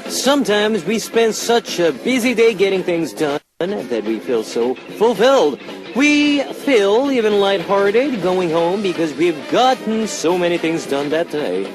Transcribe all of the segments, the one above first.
Sometimes we spend such a busy day getting things done that we feel so fulfilled. We feel even lighthearted going home because we've gotten so many things done that day.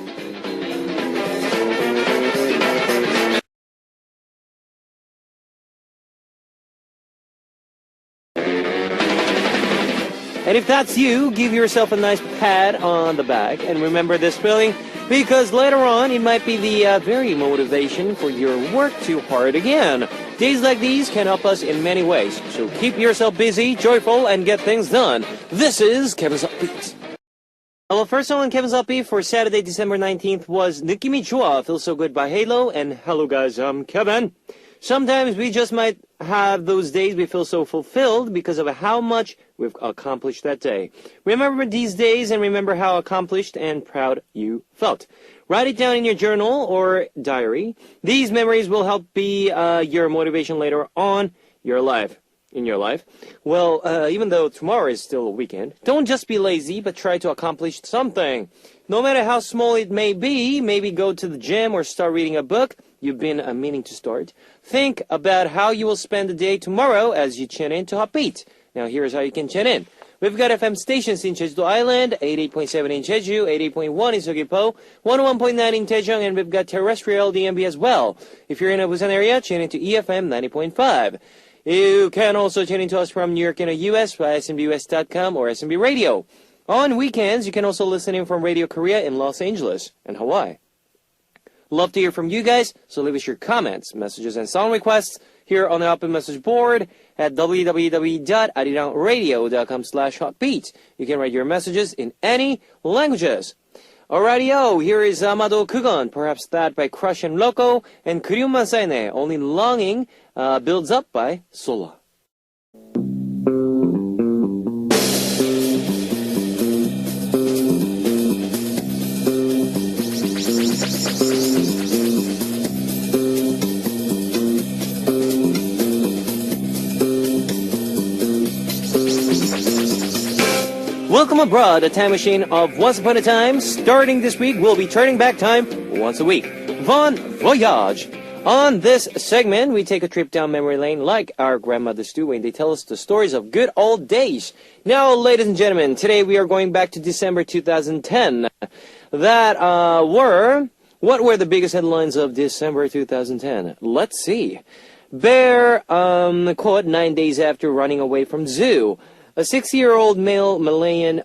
And if that's you, give yourself a nice pat on the back and remember this feeling because later on it might be the very motivation for your work too hard again. Days like these can help us in many ways, so keep yourself busy, joyful, and get things done. This is Kevin's Upbeat. Well, first song on Kevin's Upbeat for Saturday, December 19th was 느낌이 좋아, Feels So Good by Halo, and hello guys, I'm Kevin. Sometimes we just might have those days we feel so fulfilled because of how much we've accomplished that day. Remember these days and remember how accomplished and proud you felt. Write it down in your journal or diary. These memories will help be your motivation later on in your life. Well, even though tomorrow is still a weekend, don't just be lazy, but try to accomplish something. No matter how small it may be, maybe go to the gym or start reading a book you've been meaning to start. Think about how you will spend the day tomorrow as you tune in to Upbeat. Now here's how you can tune in. We've got FM stations in Jeju-do Island, 88.7 in Jeju, 88.1 in Seogwipo, 101.9 in Daejeong, and we've got terrestrial DMB as well. If you're in a Busan area, tune into EFM 90.5. You can also tune into us from New York in the US by smbus.com or SMB Radio. On weekends, you can also listen in from Radio Korea in Los Angeles and Hawaii. Love to hear from you guys, so leave us your comments, messages, and song requests here on the Upbeat message board at www.arirangradio.com/hotbeat. You can write your messages in any languages. Alrighty-o, here is 아마도 그건, perhaps that by Crush and Loco, and 그리움만 쌓이네, only longing builds up by Sola. Welcome abroad, a time machine of Once Upon a Time. Starting this week, we'll be turning back time once a week. Bon voyage! On this segment, we take a trip down memory lane like our grandmothers do when they tell us the stories of good old days. Now, ladies and gentlemen, today we are going back to December 2010. What were the biggest headlines of December 2010? Let's see. Bear caught 9 days after running away from zoo. A 6-year-old male Malayan,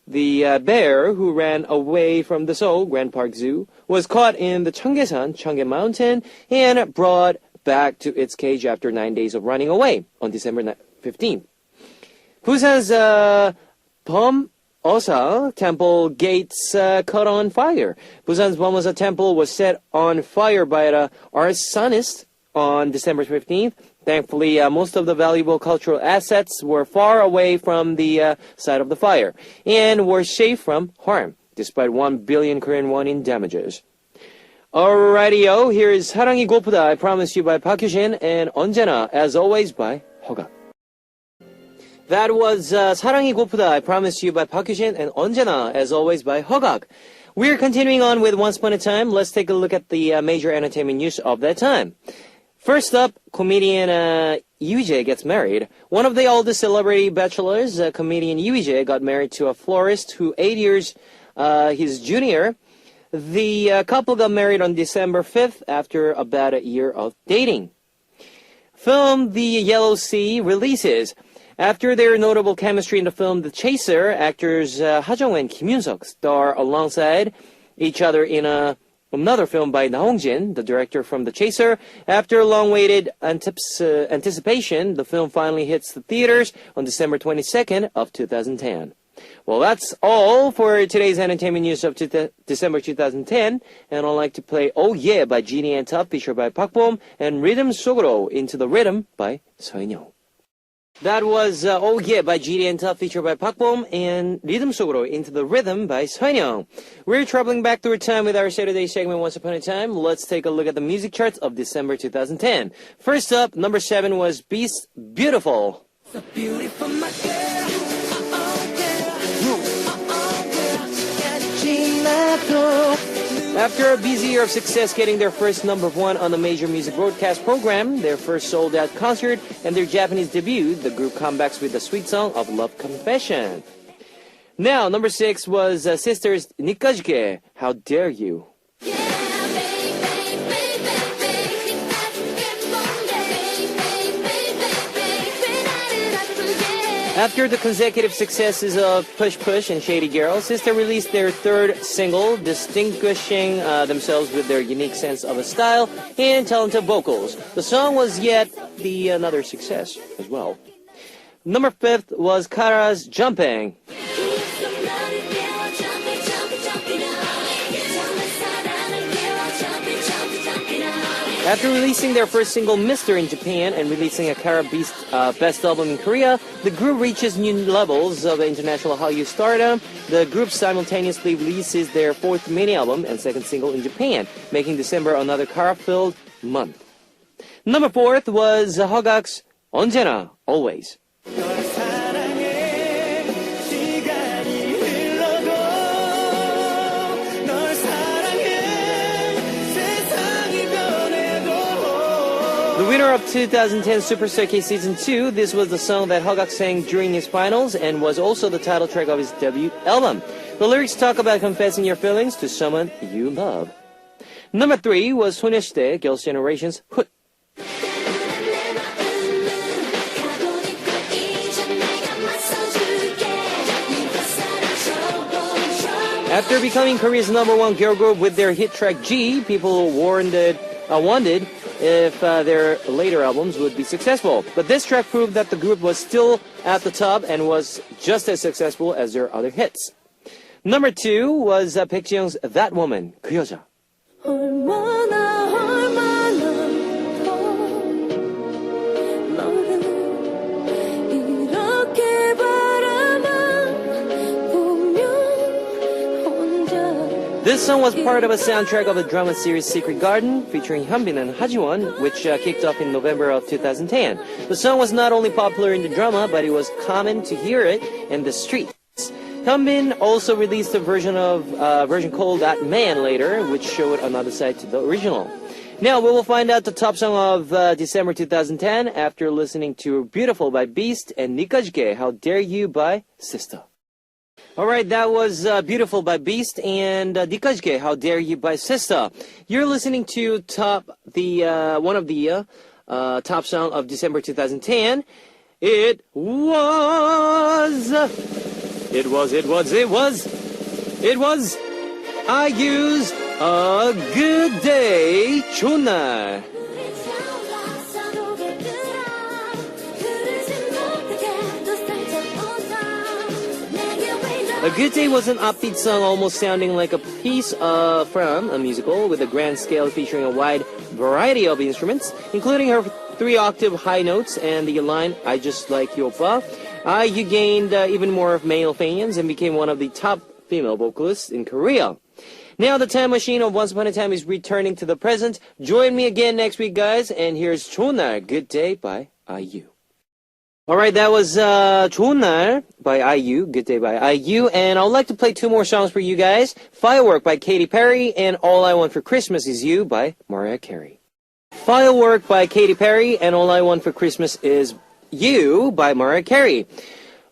the bear who ran away from the Seoul Grand Park Zoo, was caught in the Cheonggyesan, Cheonggye Mountain, and brought back to its cage after 9 days of running away on December 15th. Busan's Bom-osa temple gates caught on fire. Busan's Bom-osa temple was set on fire by an arsonist on December 15th. Thankfully, most of the valuable cultural assets were far away from the site of the fire and were safe from harm, despite 1 billion Korean won in damages. Alrighty-o, here is 사랑이 고프다, I Promise You by Park Hyo-shin, and 언제나, As Always by Hogak. That was 사랑이 고프다, I Promise You by Park Hyo-shin, and 언제나, As Always by Hogak. We're continuing on with Once Upon a Time. Let's take a look at the major entertainment news of that time. First up, comedian Yoo Jae gets married. One of the oldest celebrity bachelors, comedian Yoo Jae, got married to a florist who 8 years his junior. The couple got married on December 5th after about a year of dating. Film The Yellow Sea releases. After their notable chemistry in the film The Chaser, actors Ha Jung-woo and Kim Yoon-suk star alongside each other in another film by Na Hong-jin, the director from The Chaser. After long-awaited anticipation, the film finally hits the theaters on December 22nd of 2010. Well, that's all for today's entertainment news of December 2010, and I'd like to play Oh Yeah by Genie and Tuff, featured by Park Bom, and Rhythm 속으로 Into the Rhythm by 서인영. That was Oh Yeah by Genie and Tuff, featured by Park Bom, and Rhythm 속으로 Into the Rhythm by 서인영. We're traveling back through time with our Saturday segment Once Upon a Time. Let's take a look at the music charts of December 2010. First up, number 7 was Beast's Beautiful. So beautiful, my girl. Oh, girl. Oh, girl. After a busy year of success getting their first #1 on a major music broadcast program, their first sold-out concert, and their Japanese debut, the group comebacks with the sweet song of Love Confession. Now, #6 was Sisters Nikajike, How Dare You. After the consecutive successes of Push Push and Shady Girl, Sister released their third single, distinguishing themselves with their unique sense of a style and talented vocals. The song was yet another success as well. #5 was Kara's Jumping. After releasing their first single, Mr. in Japan, and releasing a Kara Beast best album in Korea, the group reaches new levels of international Hallyu stardom. The group simultaneously releases their fourth mini-album and second single in Japan, making December another Kara-filled month. #4 was Hogak's 언제나, Always. The winner of 2010 Super Circuit Season 2, this was the song that Hogak sang during his finals and was also the title track of his debut album. The lyrics talk about confessing your feelings to someone you love. #3 was 소녀시대 Girls' Generation's Hoot. After becoming Korea's #1 girl group with their hit track G, people wondered if their later albums would be successful. But this track proved that the group was still at the top and was just as successful as their other hits. #2 was Baekhyun's That Woman, 그 여자. This song was part of a soundtrack of a drama series Secret Garden featuring Hyunbin and Hajiwon, which kicked off in November of 2010. The song was not only popular in the drama, but it was common to hear it in the streets. Hyunbin also released a version called That Man later, which showed another side to the original. Now we will find out the top song of December 2010 after listening to Beautiful by Beast and Nikajike, How Dare You by Sister. Alright, that was Beautiful by Beast and Nikajike, How Dare You by Sister. You're listening to one of the top song of December 2010. It was IU's A Good Day, 좋은 날. A Good Day was an upbeat song almost sounding like a piece from a musical with a grand scale featuring a wide variety of instruments, including her 3-octave high notes and the line, I Just Like You Oppa. IU gained even more of male fans and became one of the top female vocalists in Korea. Now the time machine of Once Upon a Time is returning to the present. Join me again next week, guys, and here's 좋은 날, Good Day by IU. Alright, that was 좋은 날 by IU, Good Day by IU, and I would like to play 2 more songs for you guys. Firework by Katy Perry and All I Want for Christmas Is You by Mariah Carey. Firework by Katy Perry and All I Want for Christmas Is You by Mariah Carey.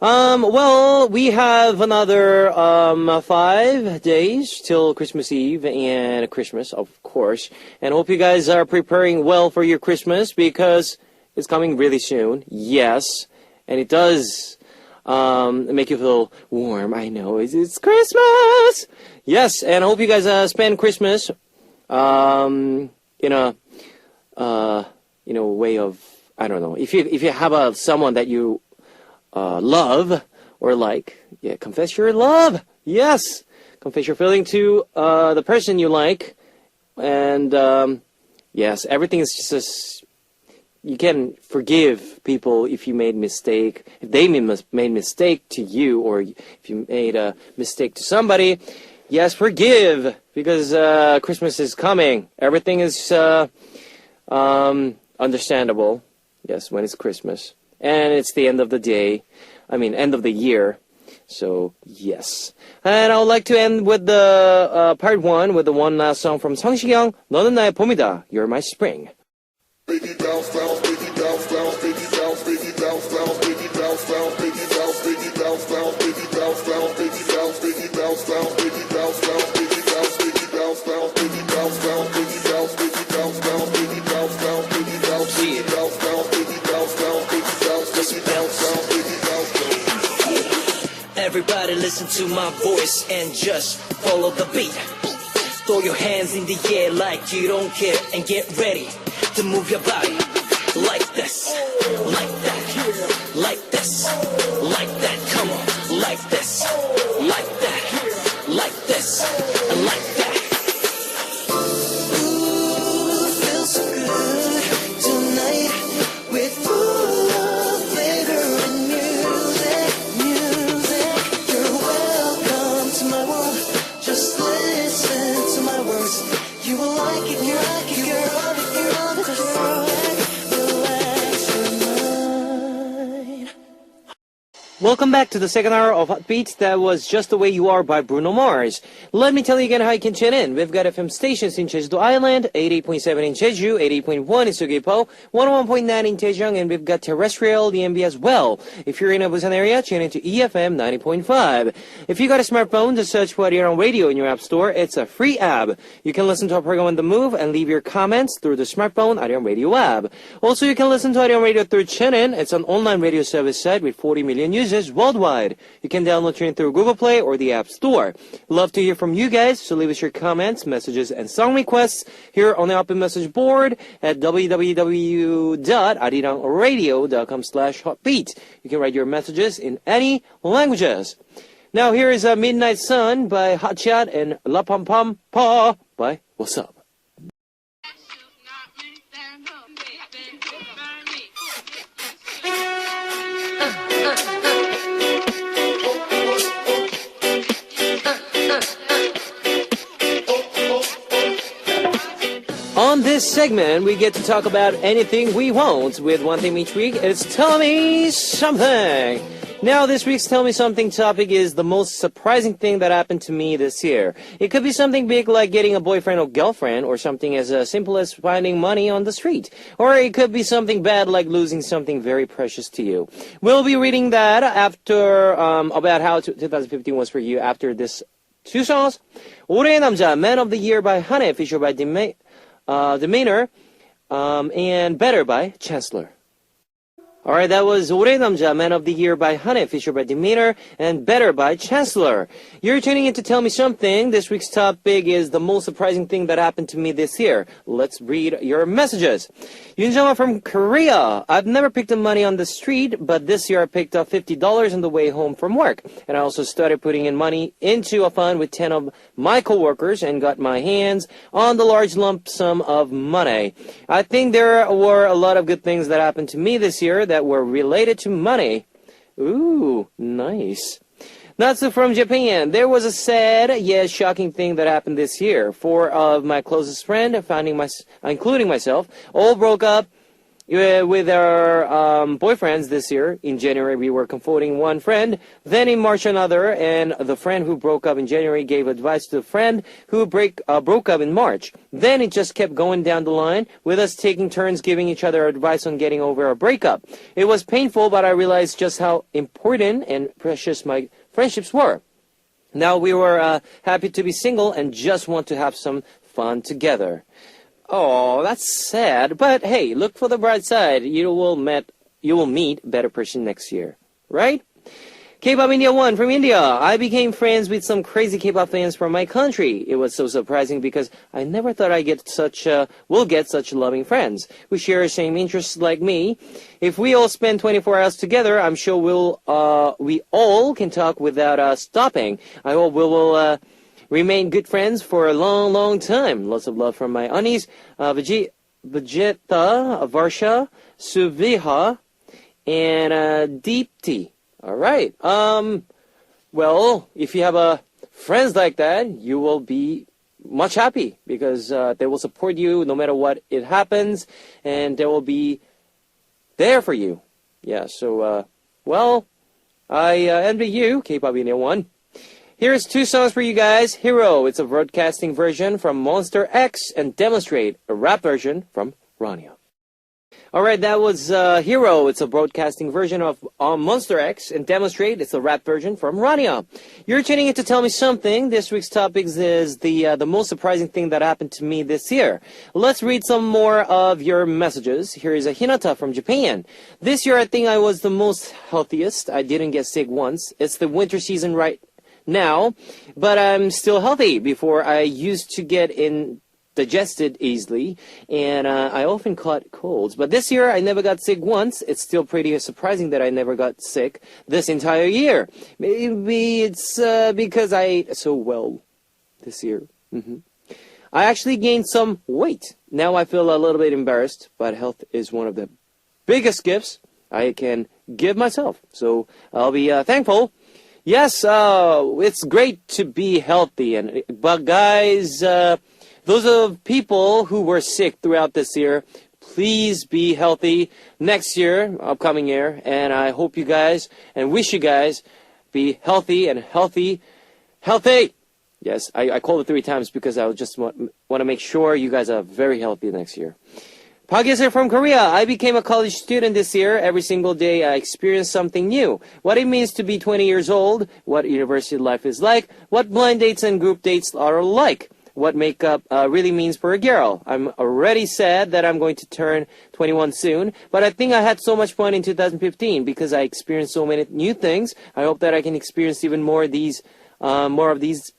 Well, we have another 5 days till Christmas Eve and Christmas, of course, and hope you guys are preparing well for your Christmas because it's coming really soon, yes, and it does make you feel warm. I know, it's Christmas! Yes, and I hope you guys spend Christmas in a way of, I don't know, if you have someone that you love or like, yeah, confess your love, yes! Confess your feeling to the person you like, and yes, everything is just you can forgive people if you made mistake, if they made mistake to you, or if you made a mistake to somebody. Yes, forgive, because Christmas is coming. Everything is understandable. Yes, when it's Christmas, and it's the end of the day. I mean, end of the year. So, yes. And I would like to end with the part one with the one last song from 성시경, 너는 나의 봄이다, You're my spring. Baby bounce, bounce, baby bounce, bounce, baby bounce, baby bounce, bounce, baby bounce, bounce, baby bounce, baby bounce, bounce, baby bounce, bounce, baby bounce, baby bounce, bounce, baby bounce, bounce, baby bounce, baby bounce, bounce, baby bounce, bounce, baby bounce, baby bounce, bounce, baby bounce, bounce, baby bounce, baby bounce, bounce, baby bounce, bounce, baby bounce, baby bounce, bounce, baby bounce. Everybody listen to my voice and just follow the beat. Throw your hands in the air like you don't care and get ready to move your body like this, like that, like this, like that. Come on, like this, like that, like this, and like that. Ooh, feels so good tonight with full of flavor and music, music. You're welcome to my world. Just listen to my words. You will like it, you like it, you're on it, you're on it. Just relax your mind. Welcome back to the second hour of Hot Beats. That was Just the Way You Are by Bruno Mars. Let me tell you again how you can tune in. We've got FM stations in Jeju-do Island, 88.7 in Jeju, 88.1 in Sugipo, 101.9 in Daejeong, and we've got terrestrial DMB as well. If you're in a Busan area, tune into EFM 90.5. If you got a smartphone, just search for Arirang Radio in your app store. It's a free app. You can listen to our program on the move and leave your comments through the smartphone Arirang Radio app. Also, you can listen to Arirang Radio through TuneIn. It's an online radio service site with 40 million users worldwide. You can download TuneIn through Google Play or the App Store. Love to hear from you guys, so leave us your comments, messages, and song requests here on the open message board at www.arirangradio.com/hotbeat. You can write your messages in any languages. Now here is Midnight Sun by Hotshot and La Pam Pam Pa by What's Up. On this segment, we get to talk about anything we want with one theme each week. It's Tell Me Something. Now, this week's Tell Me Something topic is the most surprising thing that happened to me this year. It could be something big like getting a boyfriend or girlfriend, or something as simple as finding money on the street. Or it could be something bad like losing something very precious to you. We'll be reading that after, about how 2015 was for you after this two songs. 올해의 남자, Man of the Year by Hane, featured by Demeanor, and Better by Chancellor. Alright, that was 올해의 남자, Man of the Year by Hane, featured by Demeanor, and Better by Chancellor. You're tuning in to Tell Me Something. This week's topic is the most surprising thing that happened to me this year. Let's read your messages. Yunjama from Korea. I've never picked up money on the street, but this year I picked up $50 on the way home from work. And I also started putting in money into a fund with 10 of my coworkers and got my hands on the large lump sum of money. I think there were a lot of good things that happened to me this year that were related to money. Ooh, nice. Natsu from Japan. There was a sad yet shocking thing that happened this year. 4 of my closest friends, including myself, all broke up with our boyfriends this year. In January, we were comforting one friend. Then in March, another. And the friend who broke up in January gave advice to the friend who broke up in March. Then it just kept going down the line, with us taking turns giving each other advice on getting over our breakup. It was painful, but I realized just how important and precious my friendships were. Now we were happy to be single and just want to have some fun together. Oh, that's sad. But hey, look for the bright side. You will meet a better person next year, right? K-pop India 1 from India. I became friends with some crazy K-pop fans from my country. It was so surprising because I never thought we'll get such loving friends who share the same interests like me. If we all spend 24 hours together, I'm sure we all can talk without stopping. I hope we will remain good friends for a long, long time. Lots of love from my aunties, Vegeta, Varsha, Suviha, and Deepti. All right. Well, if you have friends like that, you will be much happy because they will support you no matter what it happens, and they will be there for you. Yeah. So, well, I envy you, K-pop One. Here's two songs for you guys. Hero, it's a broadcasting version from Monster X, and Demonstrate, a rap version from Rania. Alright, that was Hero. It's a broadcasting version of Monster X, and Demonstrate. It's a rap version from Rania. You're tuning in to Tell Me Something. This week's topics is the most surprising thing that happened to me this year. Let's read some more of your messages. Here is a Hinata from Japan. This year I think I was the most healthiest. I didn't get sick once. It's the winter season right now, but I'm still healthy. Before I used to get digested easily, and I often caught colds. But this year, I never got sick once. It's still pretty surprising that I never got sick this entire year. Maybe it's because I ate so well this year. I actually gained some weight. Now I feel a little bit embarrassed, but health is one of the biggest gifts I can give myself. So I'll be thankful. Yes, it's great to be healthy, but guys, those of people who were sick throughout this year, please be healthy next year, upcoming year, and I hope you guys and wish you guys be healthy and healthy. Yes, I called it 3 times because I just want to make sure you guys are very healthy next year. Park is from Korea. I became a college student this year. Every single day I experienced something new. What it means to be 20 years old, what university life is like, what blind dates and group dates are like, what makeup really means for a girl. I'm already sad that I'm going to turn 21 soon, but I think I had so much fun in 2015 because I experienced so many new things. I hope that I can experience even more of these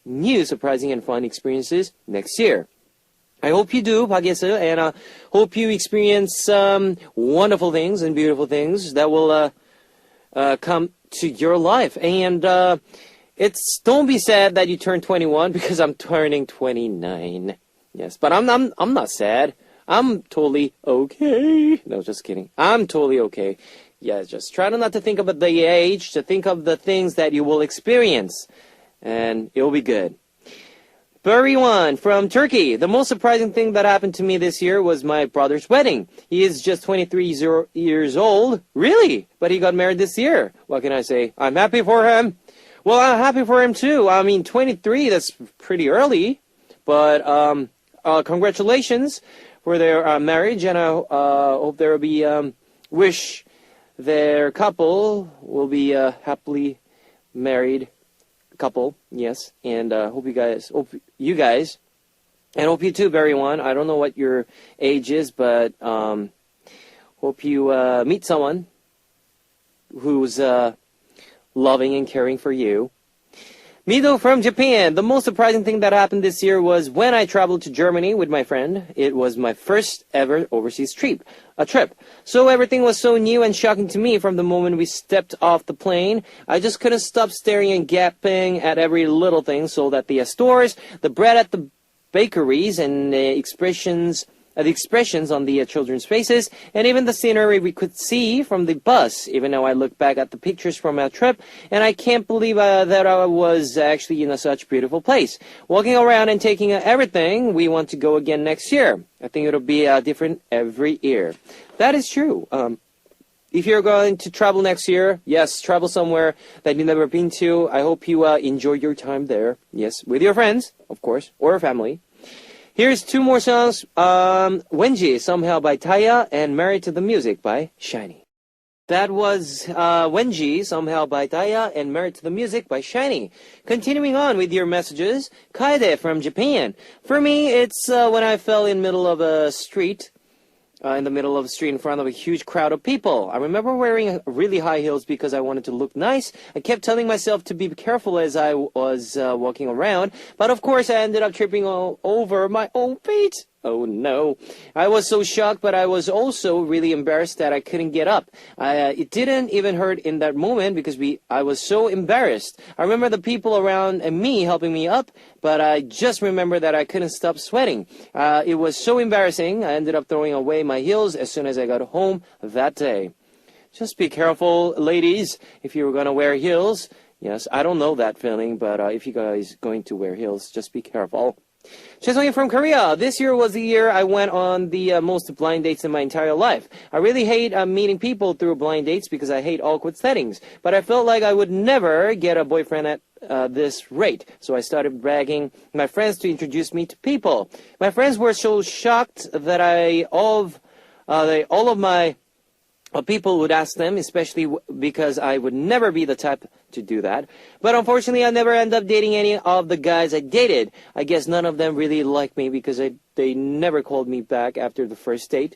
new, surprising, and fun experiences next year. I hope you do, Park Ye-seo, and I hope you experience wonderful things and beautiful things that will come to your life. And don't be sad that you turned 21 because I'm turning 29. Yes, but I'm not sad. I'm totally okay. No, just kidding. I'm totally okay. Yeah, just try not to think about the age, to think of the things that you will experience, and it'll be good. Buriwan from Turkey. The most surprising thing that happened to me this year was my brother's wedding. He is just 23 years old. Really? But he got married this year. What can I say? I'm happy for him. Well, I'm happy for him too. I mean, 23, that's pretty early. But congratulations for their marriage, and I hope there will be, wish their couple will be happily married couple, yes, and hope you guys, and hope you too, Barry1. I don't know what your age is, but hope you meet someone who's loving and caring for you. Mido from Japan. The most surprising thing that happened this year was when I traveled to Germany with my friend. It was my first ever overseas trip. So everything was so new and shocking to me from the moment we stepped off the plane. I just couldn't stop staring and gaping at every little thing sold at the stores, the bread at the bakeries, and the expressions on the children's faces, and even the scenery we could see from the bus. Even now I look back at the pictures from our trip, and I can't believe that I was actually in such beautiful place. Walking around and taking everything, we want to go again next year. I think it'll be different every year. That is true. If you're going to travel next year, yes, travel somewhere that you've never been to. I hope you enjoy your time there. Yes, with your friends, of course, or family. Here's 2 more songs. Wenji, Somehow by Taya, and Married to the Music by SHINee. That was Wenji, Somehow by Taya, and Married to the Music by SHINee. Continuing on with your messages, Kaede from Japan. For me, it's when I fell in the middle of a street. In front of a huge crowd of people. I remember wearing really high heels because I wanted to look nice. I kept telling myself to be careful as I was walking around, but of course I ended up tripping over my own feet. Oh no. I was so shocked, but I was also really embarrassed that I couldn't get up. It didn't even hurt in that moment because I was so embarrassed. I remember the people around me helping me up, but I just remember that I couldn't stop sweating. It was so embarrassing. I ended up throwing away my heels as soon as I got home that day. Just be careful, ladies, if you're going to wear heels. Yes, I don't know that feeling, but if you guys going to wear heels, just be careful. Chesong from Korea. This year was the year I went on the most blind dates in my entire life. I really hate meeting people through blind dates because I hate awkward settings. But I felt like I would never get a boyfriend at this rate. So I started begging my friends to introduce me to people. My friends were so shocked that all of my people would ask them, especially because I would never be the type to do that. But unfortunately, I never end up dating any of the guys I dated. I guess none of them really liked me because they never called me back after the first date.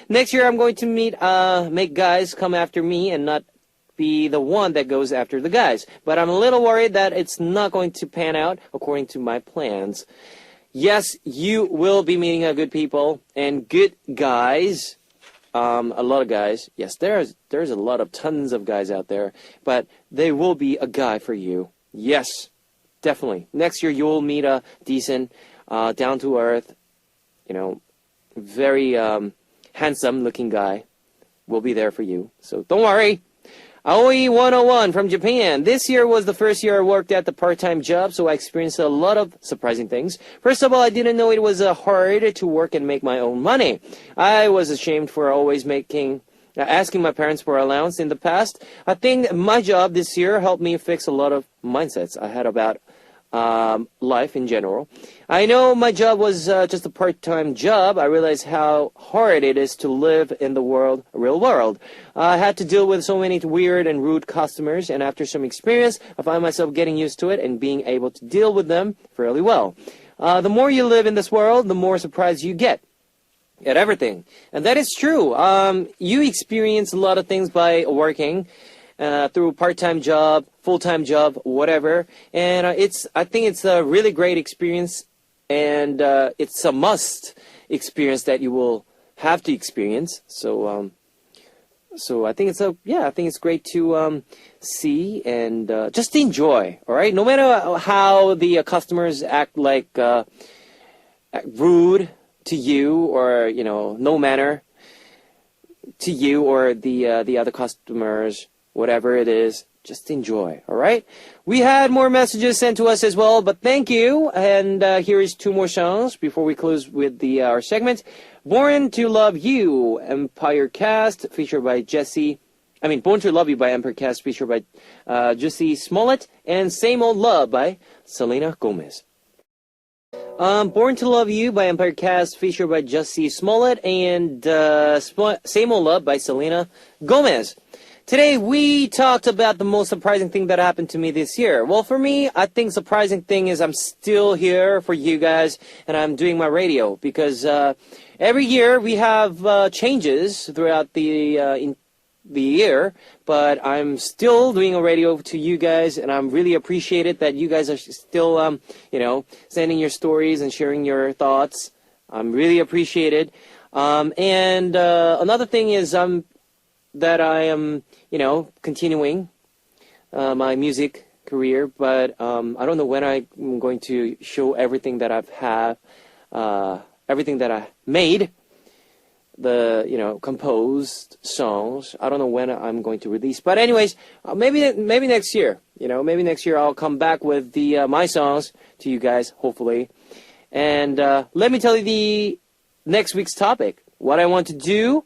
Next year, I'm going to make guys come after me and not be the one that goes after the guys. But I'm a little worried that it's not going to pan out according to my plans. Yes, you will be meeting good people and good guys. A lot of guys. Yes, there's a lot of tons of guys out there, but there will be a guy for you. Yes, definitely. Next year you will meet a decent, down to earth, very handsome looking guy. Will be there for you. So don't worry. Aoi 101 from Japan. This year was the first year I worked at the part-time job, so I experienced a lot of surprising things. First of all, I didn't know it was hard to work and make my own money. I was ashamed for always asking my parents for allowance in the past. I think my job this year helped me fix a lot of mindsets I had about life in general. I know my job was just a part-time job. I realized how hard it is to live in the real world. I had to deal with so many weird and rude customers, and after some experience, I find myself getting used to it and being able to deal with them fairly well. The more you live in this world, the more surprised you get at everything. And that is true. You experience a lot of things by working. Through part-time job, full-time job, whatever. And I think it's a really great experience, and it's a must experience that you will have to experience. So I think it's great to see and just enjoy. All right, no matter how the customers act like rude to you, or no manner to you or the other customers. Whatever it is, just enjoy, all right? We had more messages sent to us as well, but thank you. And here is 2 more songs before we close with our segment. Born to Love You, Empire Cast, featured by Born to Love You by Empire Cast, featured by Jussie Smollett, and Same Old Love by Selena Gomez. Born to Love You by Empire Cast, featured by Jussie Smollett, and Same Old Love by Selena Gomez. Today, we talked about the most surprising thing that happened to me this year. Well, for me, I think surprising thing is I'm still here for you guys, and I'm doing my radio, because every year we have changes throughout the year, but I'm still doing a radio to you guys, and I'm really appreciated that you guys are still, sending your stories and sharing your thoughts. I'm really appreciated. And another thing is that I am, continuing my music career, but I don't know when I'm going to show everything that everything that I made, the, composed songs. I don't know when I'm going to release, but anyways, maybe next year, maybe next year I'll come back with my songs to you guys, hopefully. And let me tell you the next week's topic, what I want to do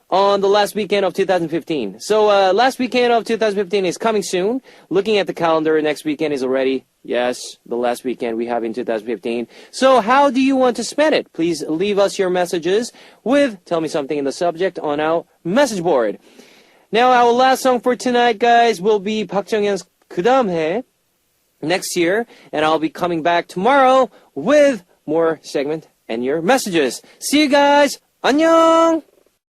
on the last weekend of 2015. So last weekend of 2015 is coming soon. Looking at the calendar, next weekend is already, yes, the last weekend we have in 2015. So how do you want to spend it? Please leave us your messages with Tell Me Something in the subject on our message board. Now, our last song for tonight, guys, will be Park Jung-hyun's 그다음 해 next year. And I'll be coming back tomorrow with more segment and your messages. See you guys. 안녕!